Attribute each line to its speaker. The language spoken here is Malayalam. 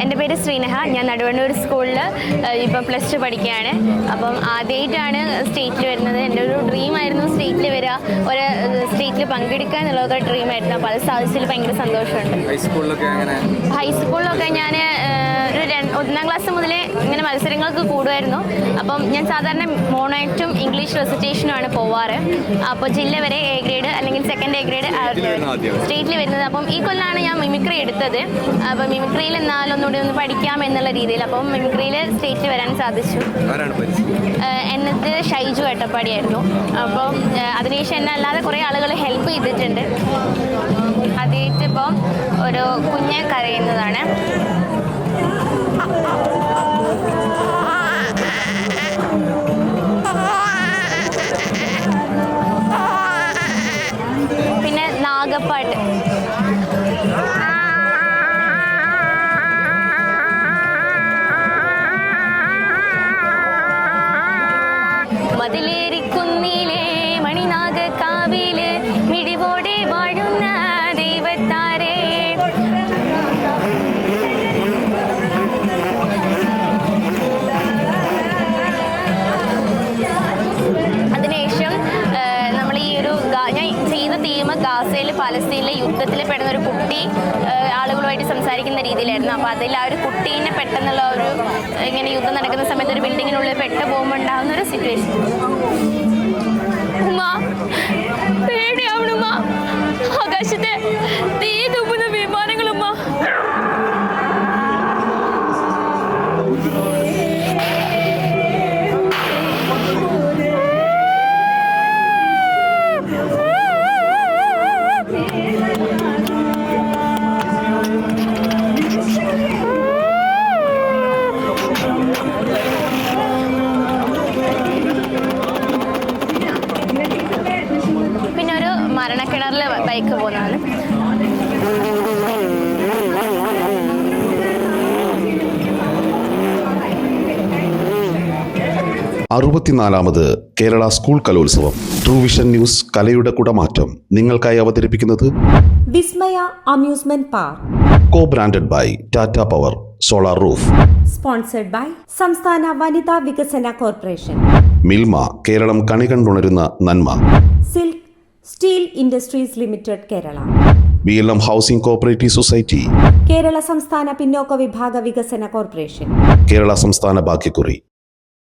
Speaker 1: എൻ്റെ പേര് ശ്രീനഹ. ഞാൻ നടുവണ്ണൂർ സ്കൂളിൽ ഇപ്പം +2 പഠിക്കുകയാണ്. അപ്പം ആദ്യമായിട്ടാണ് സ്റ്റേറ്റിൽ വരുന്നത്. എൻ്റെ ഒരു ഡ്രീമായിരുന്നു സ്റ്റേറ്റിൽ വരിക, ഒരു സ്റ്റേറ്റിൽ പങ്കെടുക്കുക എന്നുള്ളത് ഡ്രീമായിരുന്നു. അപ്പോൾ അത് സാധിച്ചതിൽ ഭയങ്കര സന്തോഷമുണ്ട്. ഹൈസ്കൂളിലൊക്കെ ഞാൻ ഒരു 1ാം ക്ലാസ് മുതലേ ഇങ്ങനെ മത്സരങ്ങൾക്ക് കൂടുമായിരുന്നു. അപ്പം ഞാൻ സാധാരണ മോണോ ആക്റ്റും ഇംഗ്ലീഷ് റെസിറ്റേഷനുമാണ് പോവാറ്. അപ്പോൾ ജില്ല വരെ A ഗ്രേഡ് അല്ലെങ്കിൽ 2nd A ഗ്രേഡ് സ്റ്റേറ്റിൽ വരുന്നത്. അപ്പം ഈ കൊല്ലാണ് ഞാൻ മിമിക്രി എടുത്തത്. അപ്പം മിമിക്രിയിൽ ഒന്നുകൂടി ഒന്ന് പഠിക്കാം എന്നുള്ള രീതിയിൽ അപ്പം മിമിക്രിയിൽ സ്റ്റേറ്റിൽ വരാൻ സാധിച്ചു. എന്നിട്ട് ഷൈജു എട്ടപ്പാടിയായിരുന്നു. അപ്പം അതിനുശേഷം എന്നെ അല്ലാതെ കുറേ ആളുകൾ ഹെൽപ്പ് ചെയ്തിട്ടുണ്ട്. ആദ്യമായിട്ട് ഇപ്പം ഒരു കുഞ്ഞെ കരയുന്നതാണ്. പിന്നെ നാഗപ്പാട്ട്. മതിലേറിക്കുന്നിലെ മണിനാഗ കാവില് മിഴിവോടെ വാഴുന്ന ദൈവത്താരേ. അതിനുശേഷം നമ്മൾ ഈ ഒരു ഞാൻ ചെയ്യുന്ന തീം ഗാസയിൽ പലസ്തീനിലെ യുദ്ധത്തിൽ പെടുന്ന ഒരു കുട്ടി ആളുകളുമായിട്ട് സംസാരിക്കുന്ന രീതിയിലായിരുന്നു. അപ്പോൾ അതിൽ ആ ഒരു കുട്ടീനെ പെട്ടെന്നുള്ള ഒരു ഇങ്ങനെ യുദ്ധം നടക്കുന്ന സമയത്ത് ഒരു ബിൽഡിങ്ങിനുള്ളിൽ പോകുമ്പോൾ ഉണ്ടാകുന്ന ഒരു സിറ്റുവേഷൻ. ഉമ്മ പേടിയാവണുമ്മ, ആകാശത്തെ തീ തുപ്പുന്ന വിമാനങ്ങളുമ്മ. പിന്നെ ഒരു മരണക്കിണറിൽ ബൈക്ക് പോകുന്നതാണ്.
Speaker 2: അറുപത്തിനാലാമത് Kerala school Kalolsavam true vision news കലയുടെ കുടമാറ്റം നിങ്ങൾക്കായി അവതരിപ്പിക്കുന്നത്
Speaker 3: Vismaya amusement park,
Speaker 2: co branded by Tata power solar roof,
Speaker 3: sponsored by സംസ്ഥാന വനിതാ വികസന കോർപ്പറേഷൻ,
Speaker 2: മിൽമ കേരളം കണി കണ്ടുണരുന്ന നന്മ,
Speaker 3: silk steel industries limited Kerala,
Speaker 2: BLM housing cooperative society,
Speaker 3: Kerala സംസ്ഥാന പിന്നോക്ക വിഭാഗ വികസന കോർപ്പറേഷൻ,
Speaker 2: കേരള സംസ്ഥാന ഭാഗ്യക്കുറി.